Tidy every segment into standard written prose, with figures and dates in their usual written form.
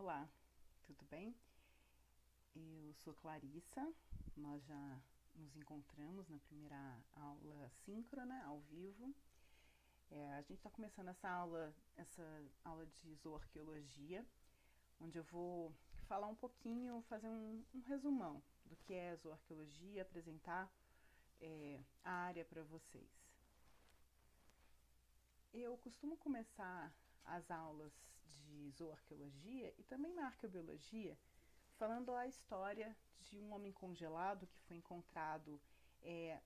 Olá, tudo bem? Eu sou Clarissa, nós já nos encontramos na primeira aula síncrona, ao vivo. A gente está começando essa aula de zooarqueologia, onde eu vou falar um pouquinho, fazer um resumão do que é zooarqueologia, apresentar a área para vocês. Eu costumo começar as aulas de zooarqueologia e também na arqueobiologia falando a história de um homem congelado que foi encontrado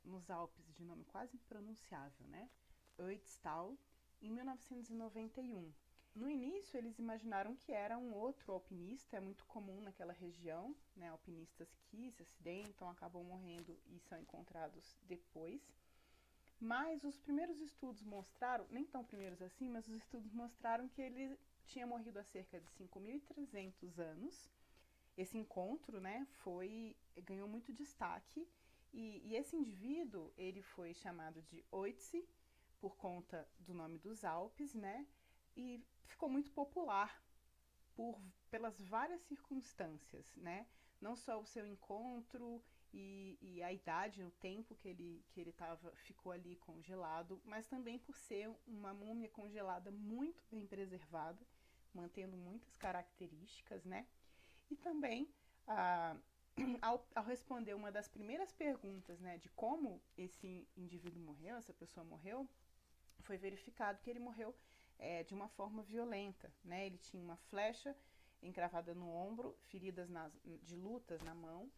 nos Alpes, de nome quase impronunciável, né? Ötztal, em 1991. No início, eles imaginaram que era um outro alpinista, é muito comum naquela região, né? Alpinistas que se acidentam, acabam morrendo e são encontrados depois. Mas os primeiros estudos mostraram, nem tão primeiros assim, mas os estudos mostraram que ele tinha morrido há cerca de 5.300 anos. Esse encontro, né, ganhou muito destaque e esse indivíduo ele foi chamado de Ötzi por conta do nome dos Alpes, né, e ficou muito popular pelas várias circunstâncias, né, não só o seu encontro e a idade, o tempo ficou ali congelado, mas também por ser uma múmia congelada muito bem preservada, mantendo muitas características, né? E também, ao responder uma das primeiras perguntas, né, de como esse indivíduo morreu, essa pessoa morreu, foi verificado que ele morreu de uma forma violenta, né? Ele tinha uma flecha encravada no ombro, feridas de lutas na mão.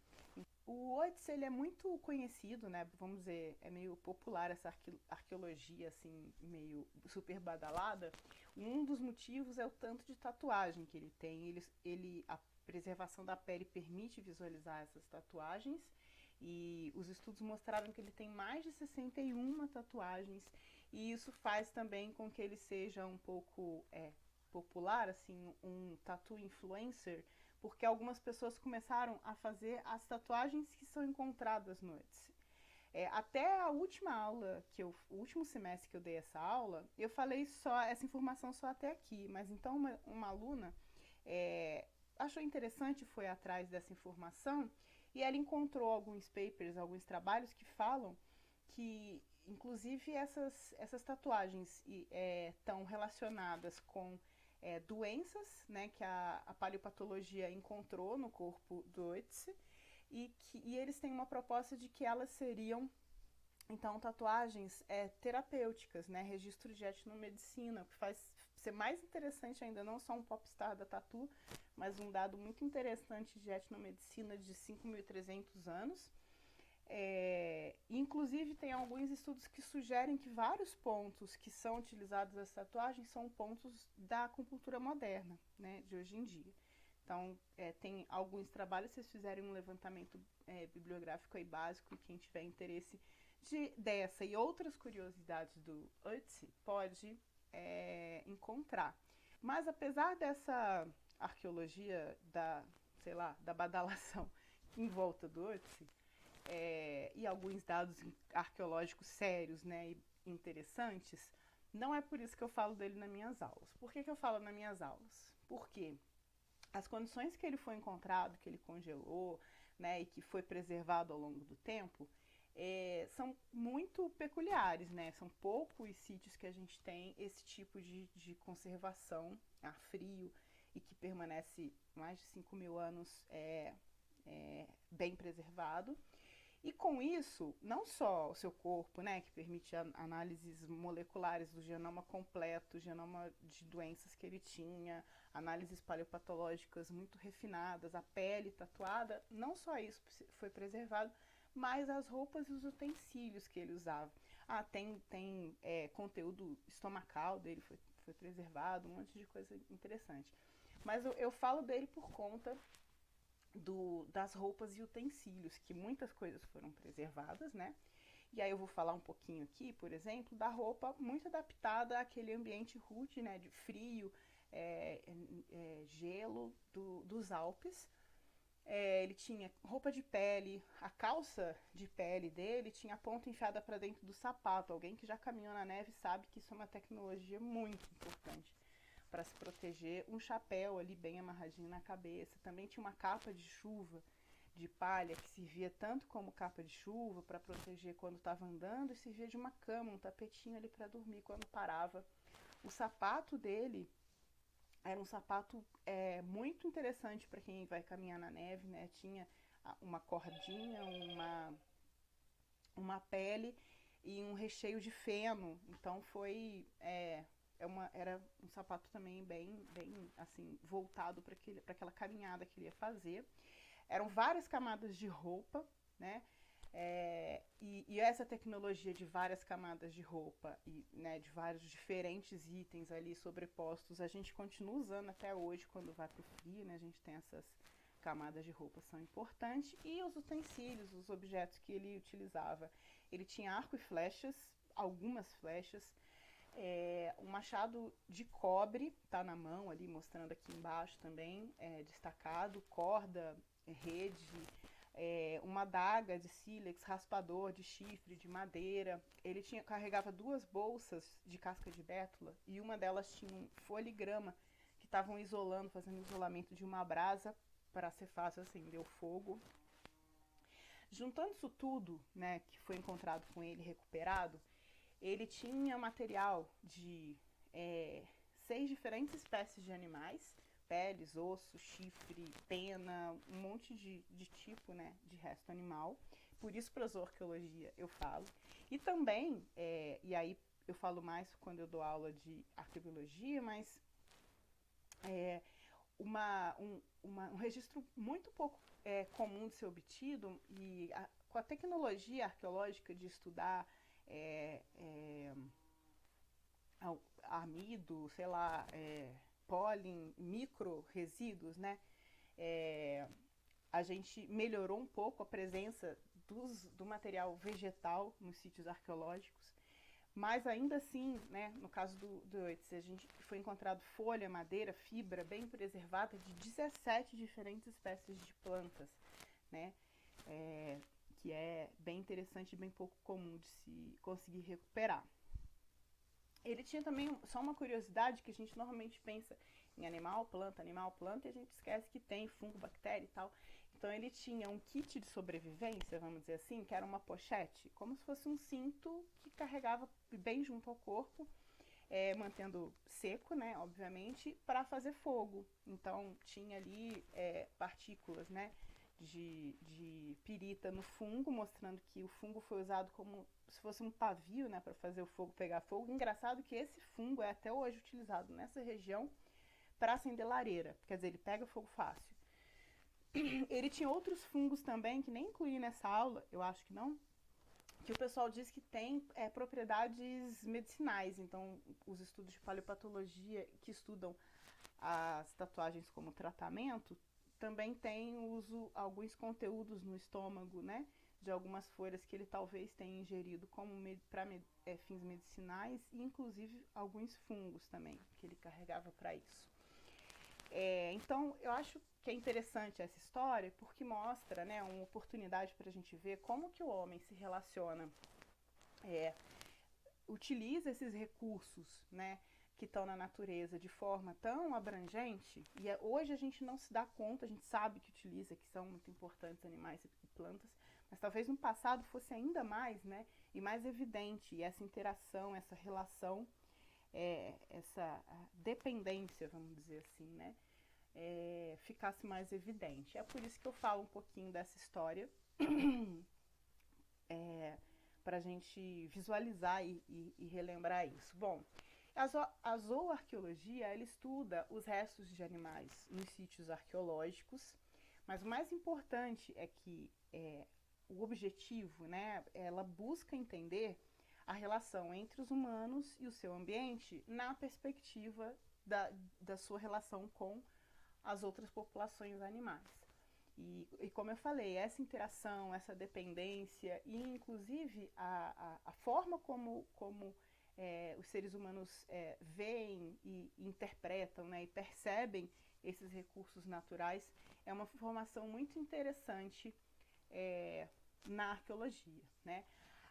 O Oitz, ele é muito conhecido, né? Vamos dizer, é meio popular essa arqueologia, assim, meio super badalada. Um dos motivos é o tanto de tatuagem que ele tem. A preservação da pele permite visualizar essas tatuagens e os estudos mostraram que ele tem mais de 61 tatuagens e isso faz também com que ele seja um pouco popular, assim, um tattoo influencer, porque algumas pessoas começaram a fazer as tatuagens que são encontradas no Etsy. Até a última aula, o último semestre que eu dei essa aula, eu falei só essa informação só até aqui, mas então uma aluna achou interessante, foi atrás dessa informação e ela encontrou alguns papers, alguns trabalhos que falam que, inclusive, essas tatuagens estão relacionadas com doenças, né, que a paleopatologia encontrou no corpo do Ötzi e eles têm uma proposta de que elas seriam então tatuagens terapêuticas, né, registro de etnomedicina, o que faz ser mais interessante ainda, não só um popstar da tatu, mas um dado muito interessante de etnomedicina de 5.300 anos. Inclusive tem alguns estudos que sugerem que vários pontos que são utilizados nas tatuagens são pontos da acupuntura moderna, né, de hoje em dia. Então, tem alguns trabalhos, se vocês fizerem um levantamento bibliográfico aí básico, e quem tiver interesse dessa e outras curiosidades do Ötzi pode encontrar. Mas apesar dessa arqueologia da badalação em volta do Ötzi, e alguns dados arqueológicos sérios, né, e interessantes, não é por isso que eu falo dele nas minhas aulas. Por que eu falo nas minhas aulas? Porque as condições que ele foi encontrado, que ele congelou, né, e que foi preservado ao longo do tempo, são muito peculiares, né? São poucos os sítios que a gente tem esse tipo de conservação a frio e que permanece mais de 5.000 anos bem preservado. E com isso, não só o seu corpo, né, que permite análises moleculares do genoma completo, genoma de doenças que ele tinha, análises paleopatológicas muito refinadas, a pele tatuada, não só isso foi preservado, mas as roupas e os utensílios que ele usava. Tem conteúdo estomacal dele, foi preservado, um monte de coisa interessante. Mas eu falo dele por conta das roupas e utensílios, que muitas coisas foram preservadas, né? E aí eu vou falar um pouquinho aqui, por exemplo, da roupa muito adaptada àquele ambiente rude, né? De frio, gelo dos Alpes. Ele tinha roupa de pele, a calça de pele dele tinha a ponta enfiada para dentro do sapato. Alguém que já caminhou na neve sabe que isso é uma tecnologia muito importante para se proteger, um chapéu ali bem amarradinho na cabeça. Também tinha uma capa de chuva de palha que servia tanto como capa de chuva para proteger quando estava andando, e servia de uma cama, um tapetinho ali para dormir quando parava. O sapato dele era um sapato muito interessante para quem vai caminhar na neve, né? Tinha uma cordinha, uma pele e um recheio de feno. Então era um sapato também bem assim voltado para aquela caminhada que ele ia fazer. Eram várias camadas de roupa, né? E essa tecnologia de várias camadas de roupa e, né, de vários diferentes itens ali sobrepostos, a gente continua usando até hoje quando vai para o frio, né? A gente tem essas camadas de roupa, são importantes. E os utensílios, os objetos que ele utilizava. Ele tinha arco e flechas, algumas flechas, um machado de cobre, tá na mão ali, mostrando aqui embaixo também, destacado, corda, rede, uma adaga de sílex, raspador de chifre, de madeira. Ele carregava 2 bolsas de casca de bétula e uma delas tinha um foligrama que estavam isolando, fazendo isolamento de uma brasa para ser fácil acender o fogo. Juntando isso tudo, né, que foi encontrado com ele recuperado, ele tinha material de 6 diferentes espécies de animais, peles, osso, chifre, pena, um monte de tipo, né, de resto animal. Por isso, para a zooarqueologia, eu falo. E também, e aí eu falo mais quando eu dou aula de arqueologia, mas um registro muito pouco comum de ser obtido, e com a tecnologia arqueológica de estudar amido, sei lá, pólen, micro-resíduos, né? A gente melhorou um pouco a presença do material vegetal nos sítios arqueológicos, mas ainda assim, né, no caso do Oitz, a gente foi encontrado folha, madeira, fibra bem preservada de 17 diferentes espécies de plantas, né? Que é bem interessante e bem pouco comum de se conseguir recuperar. Ele tinha também, só uma curiosidade, que a gente normalmente pensa em animal, planta, e a gente esquece que tem fungo, bactéria e tal. Então ele tinha um kit de sobrevivência, vamos dizer assim, que era uma pochete, como se fosse um cinto que carregava bem junto ao corpo, mantendo seco, né, obviamente, para fazer fogo. Então tinha ali partículas, né, de pirita no fungo, mostrando que o fungo foi usado como se fosse um pavio, né, para fazer o fogo pegar fogo. Engraçado que esse fungo é até hoje utilizado nessa região para acender lareira, quer dizer, ele pega fogo fácil. Ele tinha outros fungos também, que nem incluí nessa aula, eu acho que não, que o pessoal diz que tem propriedades medicinais. Então, os estudos de paleopatologia que estudam as tatuagens como tratamento também tem alguns conteúdos no estômago, né, de algumas folhas que ele talvez tenha ingerido como para fins medicinais, e inclusive alguns fungos também que ele carregava para isso. Então, eu acho que é interessante essa história porque mostra, né, uma oportunidade para a gente ver como que o homem se relaciona, utiliza esses recursos, né, que estão na natureza de forma tão abrangente, e hoje a gente não se dá conta, a gente sabe que utiliza, que são muito importantes animais e plantas, mas talvez no passado fosse ainda mais, né, e mais evidente, e essa interação, essa relação, essa dependência, vamos dizer assim, né, ficasse mais evidente. É por isso que eu falo um pouquinho dessa história, para a gente visualizar e relembrar isso. Bom, a zooarqueologia, ela estuda os restos de animais nos sítios arqueológicos, mas o mais importante é que o objetivo, né, ela busca entender a relação entre os humanos e o seu ambiente na perspectiva da sua relação com as outras populações animais. E como eu falei, essa interação, essa dependência e inclusive a forma como os seres humanos veem e interpretam, né, e percebem esses recursos naturais é uma formação muito interessante na arqueologia, né?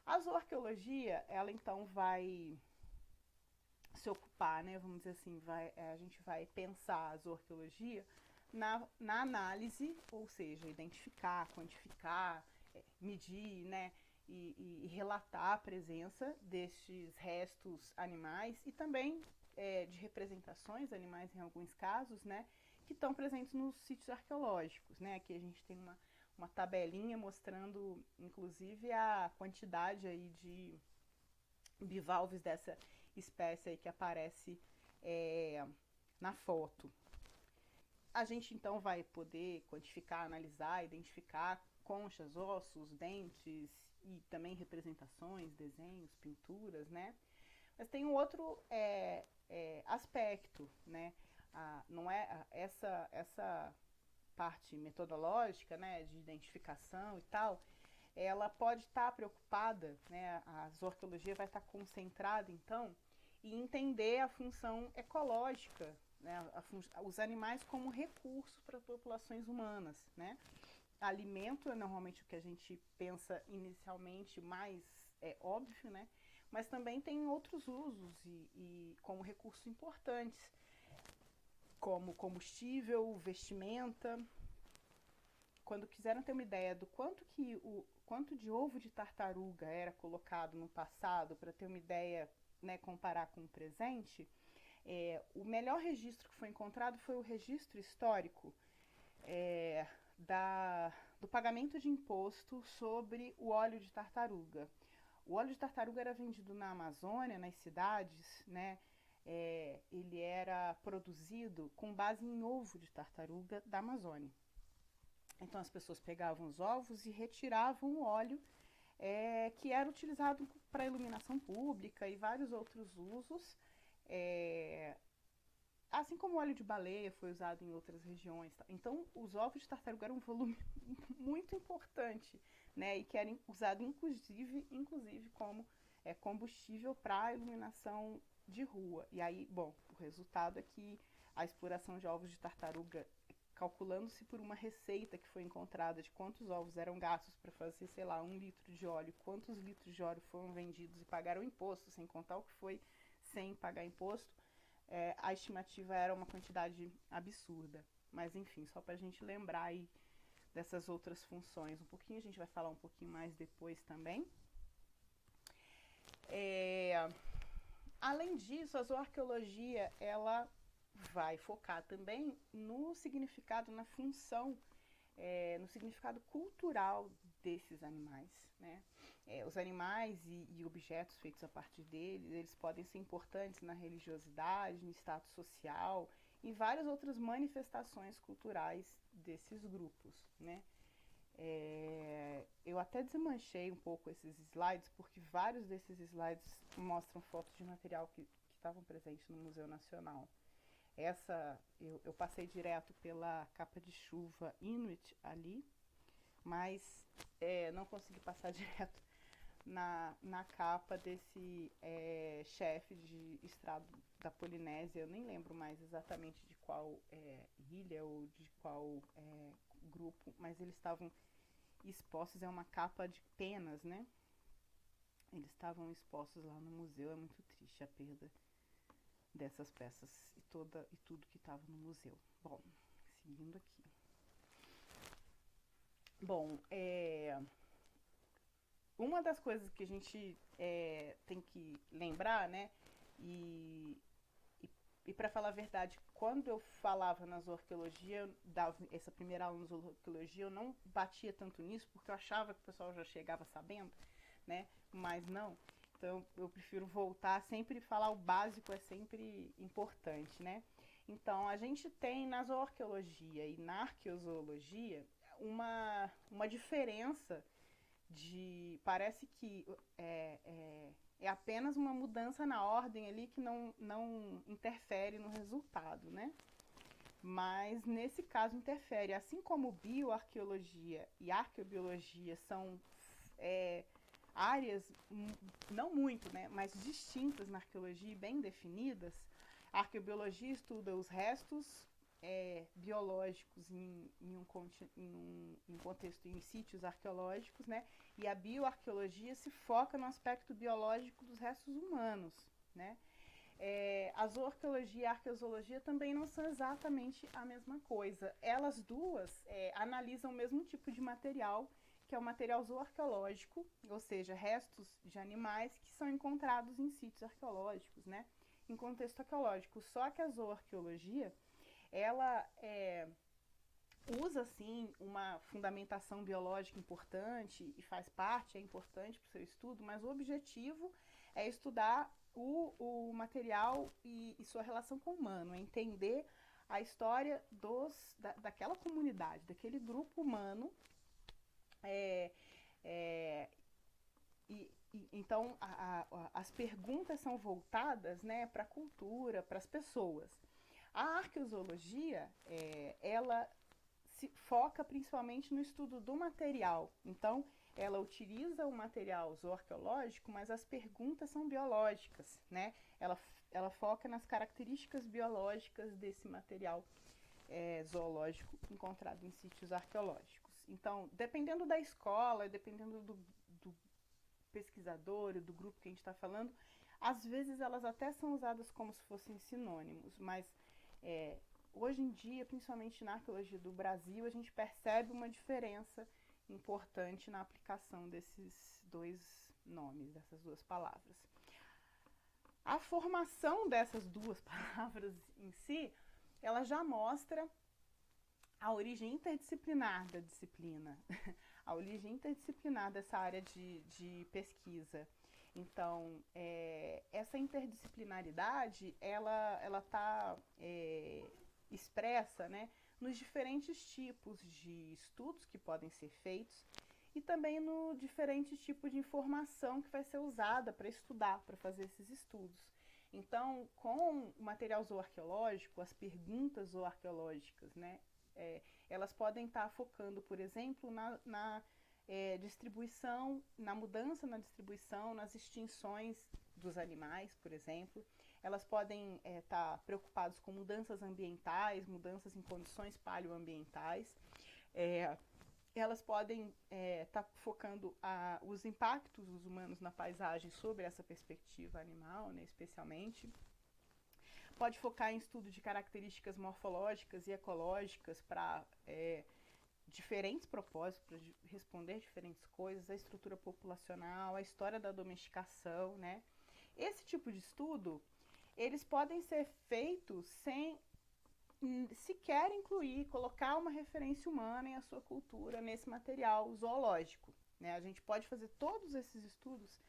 A zooarqueologia, ela então vai se ocupar, né? Vamos dizer assim, a gente vai pensar a zooarqueologia na análise, ou seja, identificar, quantificar, medir, né? E relatar a presença destes restos animais e também de representações animais em alguns casos, né? Que estão presentes nos sítios arqueológicos, né? Aqui a gente tem uma tabelinha mostrando, inclusive, a quantidade aí de bivalves dessa espécie aí que aparece na foto. A gente então vai poder quantificar, analisar, identificar conchas, ossos, dentes e também representações, desenhos, pinturas, né? Mas tem um outro aspecto, né? Não é essa parte metodológica, né, de identificação e tal, ela pode estar preocupada, né, a zoarqueologia vai estar concentrada, então, em entender a função ecológica, né, os animais como recurso para populações humanas, né. Alimento é normalmente o que a gente pensa inicialmente mais óbvio, né, mas também tem outros usos e como recursos importantes, como combustível, vestimenta. Quando quiseram ter uma ideia do quanto de ovo de tartaruga era colocado no passado, para ter uma ideia, né, comparar com o presente, o melhor registro que foi encontrado foi o registro histórico do pagamento de imposto sobre o óleo de tartaruga. O óleo de tartaruga era vendido na Amazônia, nas cidades, né? Ele era produzido com base em ovo de tartaruga da Amazônia. Então as pessoas pegavam os ovos e retiravam o óleo que era utilizado para iluminação pública e vários outros usos, assim como o óleo de baleia foi usado em outras regiões. Então os ovos de tartaruga eram um volume muito importante, né, e que era usado inclusive como combustível para iluminação de rua. E aí, bom, o resultado é que a exploração de ovos de tartaruga, calculando-se por uma receita que foi encontrada de quantos ovos eram gastos para fazer, sei lá, 1 litro de óleo, quantos litros de óleo foram vendidos e pagaram imposto, sem contar o que foi sem pagar imposto, a estimativa era uma quantidade absurda. Mas enfim, só para a gente lembrar aí dessas outras funções. Um pouquinho, a gente vai falar um pouquinho mais depois também. Além disso, a zooarqueologia, ela vai focar também no significado, na função, no significado cultural desses animais, né? Os animais e objetos feitos a partir deles, eles podem ser importantes na religiosidade, no status social e várias outras manifestações culturais desses grupos, né? Eu até desmanchei um pouco esses slides, porque vários desses slides mostram fotos de material que estavam presentes no Museu Nacional. Essa, eu passei direto pela capa de chuva Inuit ali, mas não consegui passar direto na capa desse chefe de estrado da Polinésia. Eu nem lembro mais exatamente de qual ilha ou de qual grupo, mas eles estavam expostos, é uma capa de penas, né? Eles estavam expostos lá no museu. É muito triste a perda dessas peças e tudo que estava no museu. Bom, seguindo aqui. Bom, uma das coisas que a gente tem que lembrar, né, e para falar a verdade, quando eu falava na zooarqueologia, dava essa primeira aula na zooarqueologia, eu não batia tanto nisso, porque eu achava que o pessoal já chegava sabendo, né, mas não. Então eu prefiro voltar, sempre falar o básico é sempre importante, né. Então a gente tem na zooarqueologia e na arqueozoologia uma diferença parece que é apenas uma mudança na ordem ali que não interfere no resultado, né? Mas nesse caso interfere. Assim como bioarqueologia e arqueobiologia são áreas não muito, né, mas distintas na arqueologia e bem definidas, a arqueobiologia estuda os restos biológicos em um contexto, em sítios arqueológicos, né? E a bioarqueologia se foca no aspecto biológico dos restos humanos, né? A zooarqueologia e a arqueozoologia também não são exatamente a mesma coisa. Elas duas analisam o mesmo tipo de material, que é o material zooarqueológico, ou seja, restos de animais que são encontrados em sítios arqueológicos, né, em contexto arqueológico. Só que a zooarqueologia, ela usa, sim, uma fundamentação biológica importante e faz parte, é importante para o seu estudo, mas o objetivo é estudar o material e sua relação com o humano, é entender a história daquela comunidade, daquele grupo humano. Então, as perguntas são voltadas, né, para a cultura, para as pessoas. A arqueozoologia, ela se foca principalmente no estudo do material. Então, ela utiliza o material zooarqueológico, mas as perguntas são biológicas, né? Ela foca nas características biológicas desse material zoológico encontrado em sítios arqueológicos. Então, dependendo da escola, dependendo do pesquisador, do grupo que a gente está falando, às vezes elas até são usadas como se fossem sinônimos, mas hoje em dia, principalmente na arqueologia do Brasil, a gente percebe uma diferença importante na aplicação desses dois nomes, dessas duas palavras. A formação dessas duas palavras em si, ela já mostra a origem interdisciplinar da disciplina, a origem interdisciplinar dessa área de pesquisa. Então, essa interdisciplinaridade, ela está expressa, né, nos diferentes tipos de estudos que podem ser feitos e também no diferentes tipos de informação que vai ser usada para estudar, para fazer esses estudos. Então, com o material zooarqueológico, as perguntas zooarqueológicas, né, elas podem estar focando, por exemplo, na distribuição, na mudança na distribuição, nas extinções dos animais, por exemplo. Elas podem estar preocupadas com mudanças ambientais, mudanças em condições paleoambientais. Elas podem estar focando os impactos dos humanos na paisagem sobre essa perspectiva animal, né, especialmente. Pode focar em estudo de características morfológicas e ecológicas para diferentes propósitos, para responder diferentes coisas, a estrutura populacional, a história da domesticação, né? Esse tipo de estudo, eles podem ser feitos sem sequer incluir, colocar uma referência humana e a sua cultura nesse material zoológico, né? A gente pode fazer todos esses estudos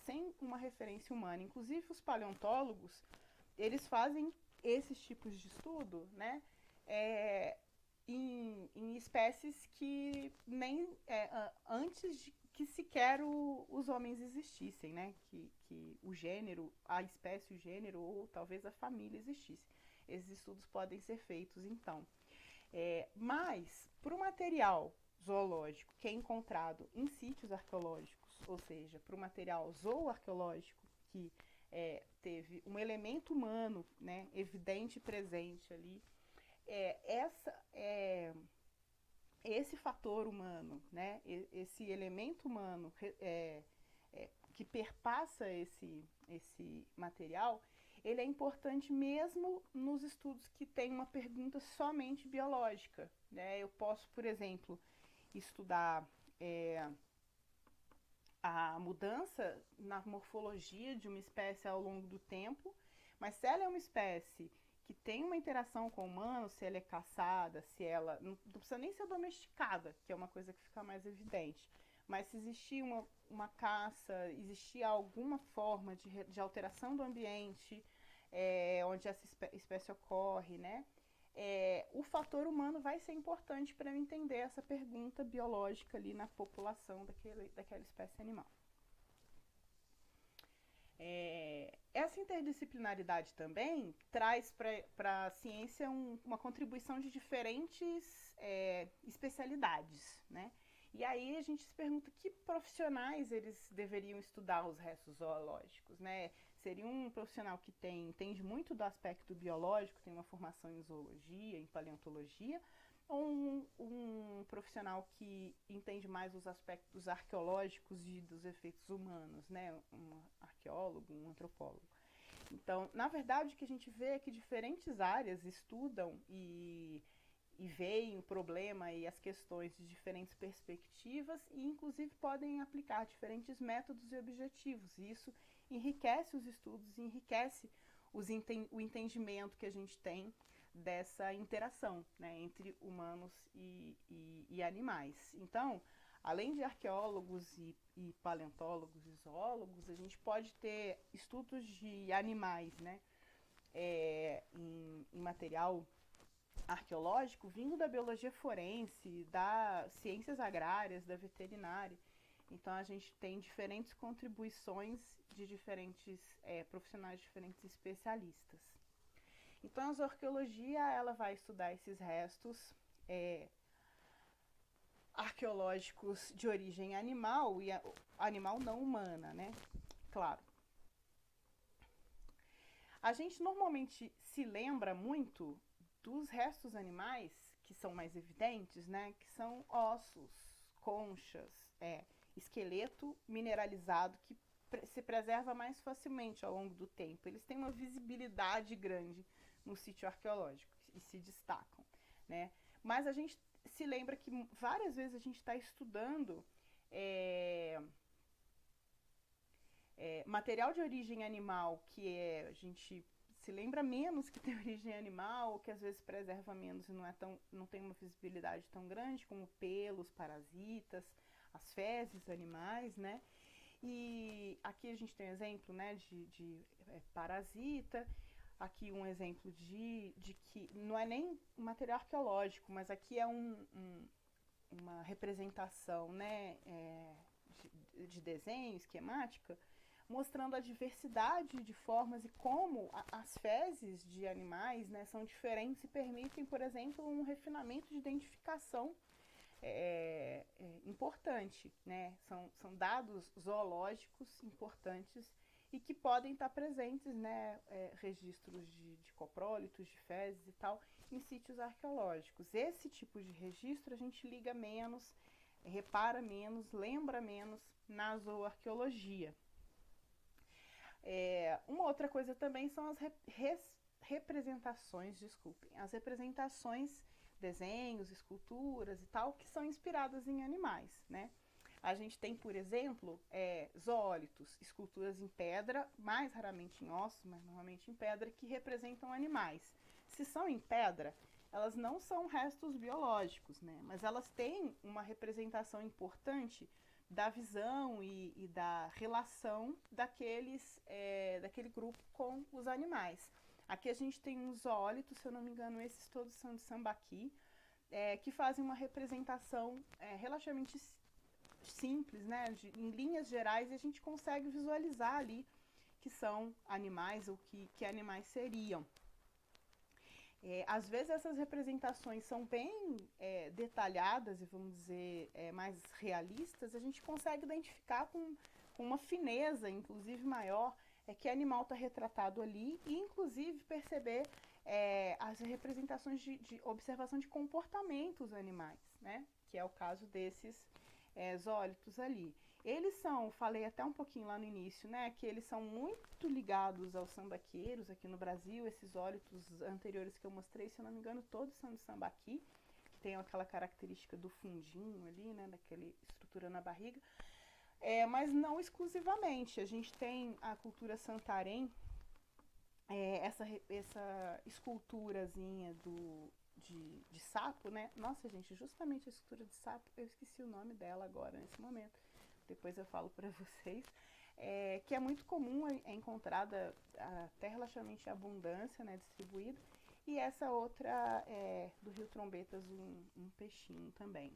sem uma referência humana. Inclusive, os paleontólogos, eles fazem esses tipos de estudo, né, em espécies que nem antes de que sequer os homens existissem, né, que o gênero, a espécie, o gênero ou talvez a família existisse. Esses estudos podem ser feitos, então. Mas, para o material zoológico que é encontrado em sítios arqueológicos, ou seja, para o material zooarqueológico que teve um elemento humano, né, evidente e presente ali, esse fator humano, né, esse elemento humano que perpassa esse material, ele é importante mesmo nos estudos que tem uma pergunta somente biológica, né? Eu posso, por exemplo, estudar a mudança na morfologia de uma espécie ao longo do tempo, mas se ela é uma espécie que tem uma interação com o humano, se ela é caçada, se ela não precisa nem ser domesticada, que é uma coisa que fica mais evidente, mas se existir uma caça, existir alguma forma de alteração do ambiente onde essa espécie ocorre, né? O fator humano vai ser importante para eu entender essa pergunta biológica ali na população daquela espécie animal. Essa interdisciplinaridade também traz para a ciência uma contribuição de diferentes especialidades, né? E aí a gente se pergunta que profissionais eles deveriam estudar os restos zoológicos, né? Seria um profissional que entende muito do aspecto biológico, tem uma formação em zoologia, em paleontologia, ou um profissional que entende mais os aspectos arqueológicos e dos efeitos humanos, né? Um arqueólogo, um antropólogo. Então, na verdade, o que a gente vê é que diferentes áreas estudam e veem o problema e as questões de diferentes perspectivas e, inclusive, podem aplicar diferentes métodos e objetivos. E isso enriquece os estudos, enriquece o entendimento que a gente tem dessa interação, né, entre humanos e animais. Então, além de arqueólogos e paleontólogos e zoólogos, a gente pode ter estudos de animais, né, em material arqueológico vindo da biologia forense, das ciências agrárias, da veterinária. Então a gente tem diferentes contribuições de diferentes profissionais, diferentes especialistas. Então a zooarqueologia ela vai estudar esses restos arqueológicos de origem animal e animal não humana, né? Claro. A gente normalmente se lembra muito dos restos animais que são mais evidentes, né? Que são ossos, conchas, esqueleto mineralizado que se preserva mais facilmente ao longo do tempo. Eles têm uma visibilidade grande no sítio arqueológico e se destacam, né? Mas a gente se lembra que várias vezes a gente está estudando material de origem animal que a gente se lembra menos que tem origem animal, que às vezes preserva menos e não tem uma visibilidade tão grande, como pelos, parasitas, as fezes animais, né? E aqui a gente tem um exemplo, né, de parasita, aqui um exemplo de que não é nem material arqueológico, mas aqui é uma representação, né, de desenho, esquemática, mostrando a diversidade de formas e como as fezes de animais, né, são diferentes e permitem, por exemplo, um refinamento de identificação importante, né? São dados zoológicos importantes e que podem estar presentes, né, registros de coprólitos, de fezes e tal, em sítios arqueológicos. Esse tipo de registro a gente liga menos, repara menos, lembra menos na zooarqueologia. Uma outra coisa também são as representações, as representações, desenhos, esculturas e tal, que são inspiradas em animais, né? A gente tem, por exemplo, zoólitos, esculturas em pedra, mais raramente em ossos, mas normalmente em pedra, que representam animais. Se são em pedra, elas não são restos biológicos, né? Mas elas têm uma representação importante da visão e da relação daquele grupo com os animais. Aqui a gente tem um zoólito, se eu não me engano, esses todos são de Sambaqui, que fazem uma representação relativamente simples, né, em linhas gerais, e a gente consegue visualizar ali que são animais ou que animais seriam. Às vezes essas representações são bem detalhadas e, vamos dizer, mais realistas, a gente consegue identificar com uma fineza, inclusive maior, que animal está retratado ali e, inclusive, perceber as representações de observação de comportamentos animais, né? Que é o caso desses zoólitos ali. Eles falei até um pouquinho lá no início, né, que eles são muito ligados aos sambaqueiros aqui no Brasil. Esses ólitos anteriores que eu mostrei, se eu não me engano, todos são de Sambaqui, que tem aquela característica do fundinho ali, né, daquela estrutura na barriga. Mas não exclusivamente. A gente tem a cultura Santarém, essa esculturazinha de sapo, né? Nossa, gente, justamente a escultura de sapo, eu esqueci o nome dela agora, nesse momento. Depois eu falo para vocês. Que é muito comum, é encontrada até relativamente abundância, né, distribuída. E essa outra do Rio Trombetas, um peixinho também.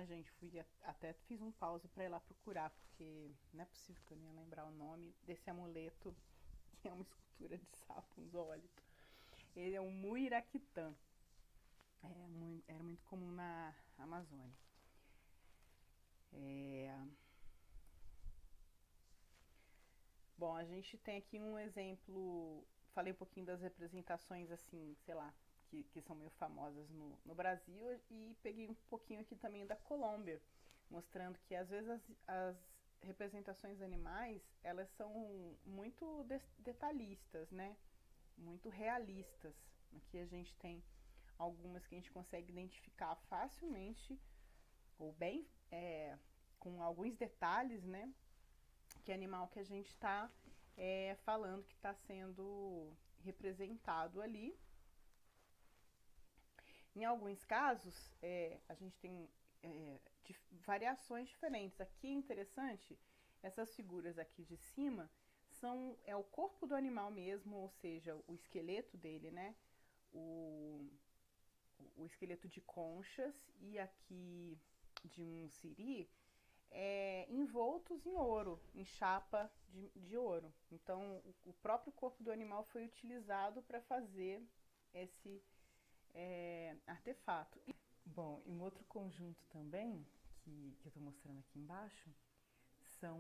Gente, até fiz um pause para ir lá procurar, porque não é possível que eu não ia lembrar o nome desse amuleto, que é uma escultura de sapo, um zoólito. Ele é um muiraquitã. Era muito comum na Amazônia. Bom, a gente tem aqui um exemplo, falei um pouquinho das representações, assim, sei lá, que são meio famosas no Brasil, e peguei um pouquinho aqui também da Colômbia. mostrando que às vezes as representações animais, elas são muito detalhistas, né? Muito realistas. Aqui a gente tem algumas que a gente consegue identificar facilmente, ou bem, com alguns detalhes, né? Que animal que a gente está falando que está sendo representado ali. Em alguns casos, a gente tem variações diferentes. Aqui é interessante, essas figuras aqui de cima é o corpo do animal mesmo, ou seja, o esqueleto dele, né? O esqueleto de conchas, e aqui de um siri, envoltos em ouro, em chapa de ouro. Então, o próprio corpo do animal foi utilizado para fazer esse artefato. Bom, e um outro conjunto também, que eu estou mostrando aqui embaixo, são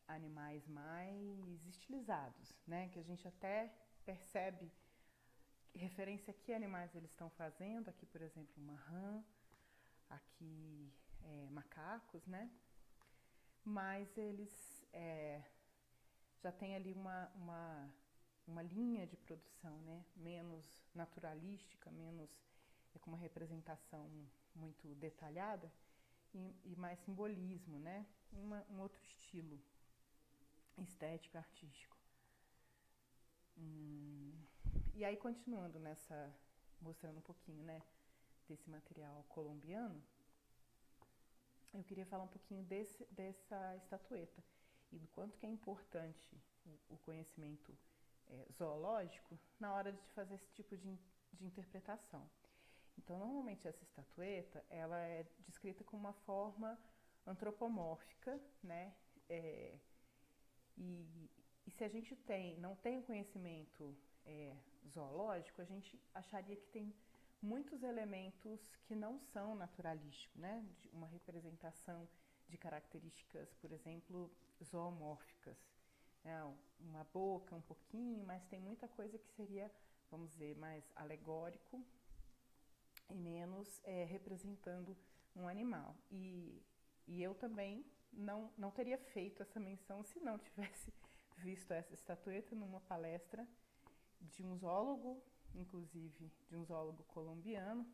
animais mais estilizados, né? Que a gente até percebe referência a que animais eles estão fazendo. Aqui, por exemplo, uma rã, aqui macacos, né? Mas eles já têm ali uma linha de produção, né? Menos naturalística, menos com uma representação muito detalhada e mais simbolismo, né? Um outro estilo estético, artístico. E aí, continuando mostrando um pouquinho, né, desse material colombiano, eu queria falar um pouquinho dessa estatueta e do quanto que é importante o conhecimento zoológico na hora de fazer esse tipo de interpretação. Então, normalmente essa estatueta, ela é descrita com uma forma antropomórfica, né? E se a gente não tem o conhecimento zoológico, a gente acharia que tem muitos elementos que não são naturalísticos, né? De uma representação de características, por exemplo, zoomórficas. Uma boca um pouquinho, mas tem muita coisa que seria, vamos dizer, mais alegórico e menos representando um animal. E eu também não teria feito essa menção se não tivesse visto essa estatueta numa palestra de um zoólogo, inclusive de um zoólogo colombiano,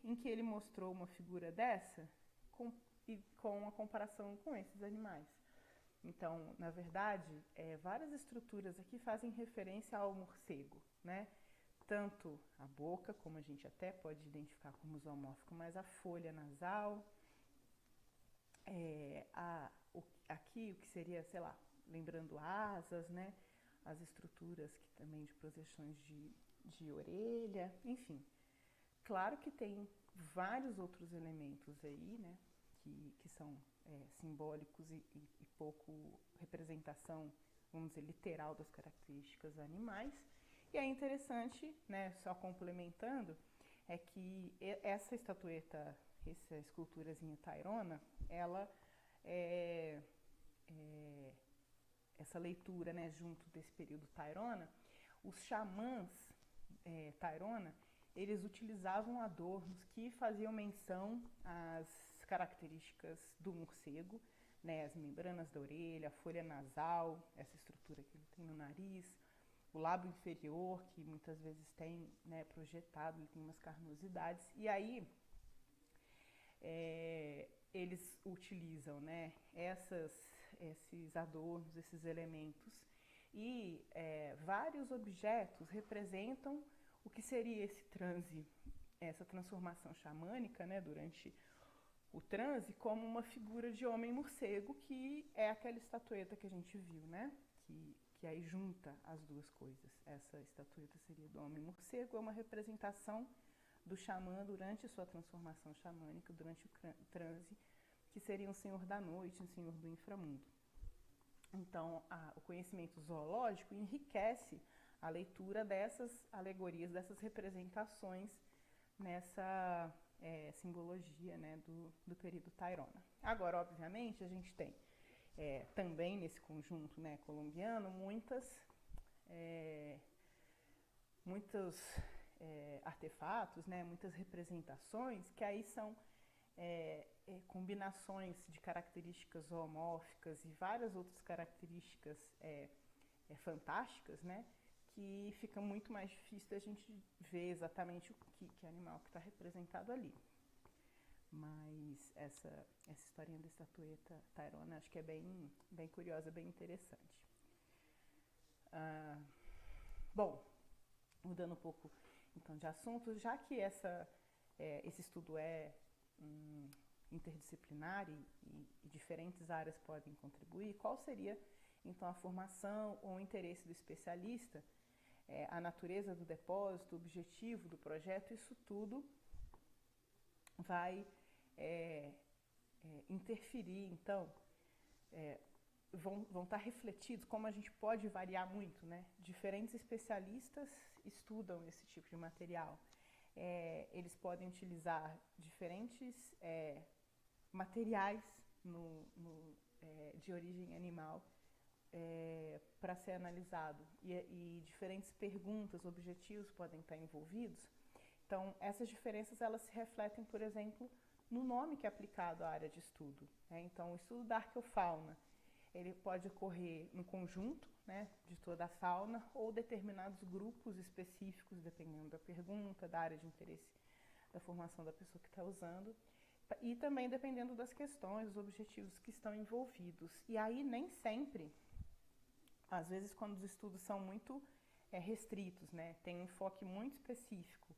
em que ele mostrou uma figura dessa com a comparação com esses animais. Então, na verdade, várias estruturas aqui fazem referência ao morcego, né? Tanto a boca, como a gente até pode identificar como zoomórfico, mas a folha nasal, aqui o que seria, sei lá, lembrando asas, né? As estruturas que também de projeções de orelha, enfim. Claro que tem vários outros elementos aí, né? Que são simbólicos e pouco representação, vamos dizer, literal das características animais. E é interessante, né, só complementando, é que essa estatueta, essa esculturazinha tairona, ela essa leitura, né, junto desse período tairona, os xamãs tairona, eles utilizavam adornos que faziam menção às características do morcego, né, as membranas da orelha, a folha nasal, essa estrutura que ele tem no nariz, o lábio inferior, que muitas vezes tem, né, projetado, ele tem umas carnosidades. E aí eles utilizam, né, esses adornos, esses elementos, e vários objetos representam o que seria esse transe, essa transformação xamânica, né, durante o transe, como uma figura de homem-morcego, que é aquela estatueta que a gente viu, né, que aí junta as duas coisas. Essa estatueta seria do homem-morcego, é uma representação do xamã durante sua transformação xamânica, durante o transe, que seria um senhor da noite, um senhor do inframundo. Então, o conhecimento zoológico enriquece a leitura dessas alegorias, dessas representações nessa simbologia, né, do período tairona. Agora, obviamente, a gente tem também nesse conjunto, né, colombiano muitos artefatos, né, muitas representações que aí são combinações de características zoomórficas e várias outras características fantásticas, né? Que fica muito mais difícil da gente ver exatamente que animal que está representado ali. Mas essa historinha da estatueta Tairona acho que é bem curiosa, bem interessante. Bom, mudando um pouco então de assunto, já que esse estudo é interdisciplinar e diferentes áreas podem contribuir, qual seria então a formação ou o interesse do especialista, a natureza do depósito, o objetivo do projeto, isso tudo vai interferir, então, vão estar refletidos, como a gente pode variar muito, né? Diferentes especialistas estudam esse tipo de material. Eles podem utilizar diferentes materiais de origem animal para ser analisado e diferentes perguntas, objetivos podem estar envolvidos. Então, essas diferenças elas se refletem, por exemplo, no nome que é aplicado à área de estudo. Então, o estudo da arqueofauna ele pode ocorrer no conjunto, né, de toda a fauna ou determinados grupos específicos, dependendo da pergunta, da área de interesse, da formação da pessoa que está usando, e também dependendo das questões, dos objetivos que estão envolvidos. E aí, nem sempre, às vezes, quando os estudos são muito restritos, né, tem um enfoque muito específico,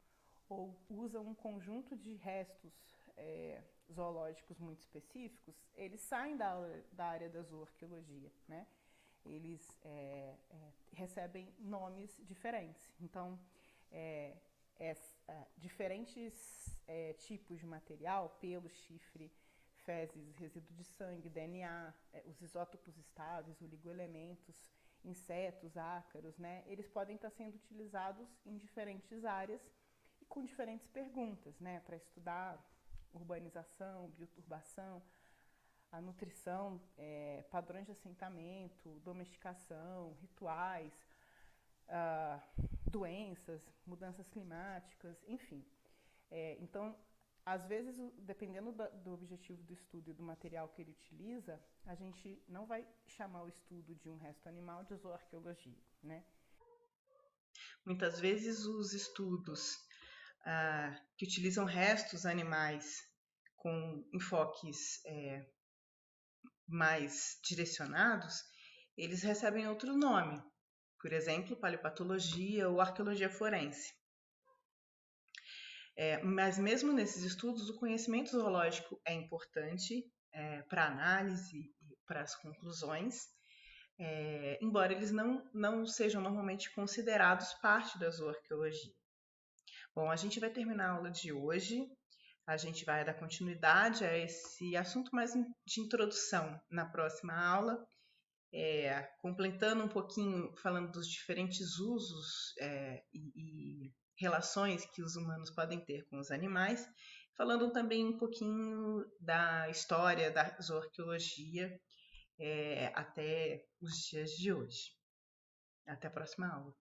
ou usam um conjunto de restos zoológicos muito específicos, eles saem da área da zooarqueologia, né? Eles recebem nomes diferentes. Então, diferentes tipos de material, pelo, chifre, fezes, resíduo de sangue, DNA, os isótopos estáveis, oligoelementos, insetos, ácaros, né? Eles podem estar sendo utilizados em diferentes áreas e com diferentes perguntas, né? Para estudar urbanização, bioturbação, a nutrição, padrões de assentamento, domesticação, rituais, doenças, mudanças climáticas, enfim. Então, às vezes, dependendo do objetivo do estudo e do material que ele utiliza, a gente não vai chamar o estudo de um resto animal de zooarqueologia, né? Muitas vezes os estudos que utilizam restos animais com enfoques mais direcionados, eles recebem outro nome, por exemplo, paleopatologia ou arqueologia forense. Mas mesmo nesses estudos, o conhecimento zoológico é importante para a análise e para as conclusões, embora eles não sejam normalmente considerados parte da zooarqueologia. Bom, a gente vai terminar a aula de hoje. A gente vai dar continuidade a esse assunto mais de introdução na próxima aula, completando um pouquinho, falando dos diferentes usos e relações que os humanos podem ter com os animais, falando também um pouquinho da história da zooarqueologia até os dias de hoje. Até a próxima aula.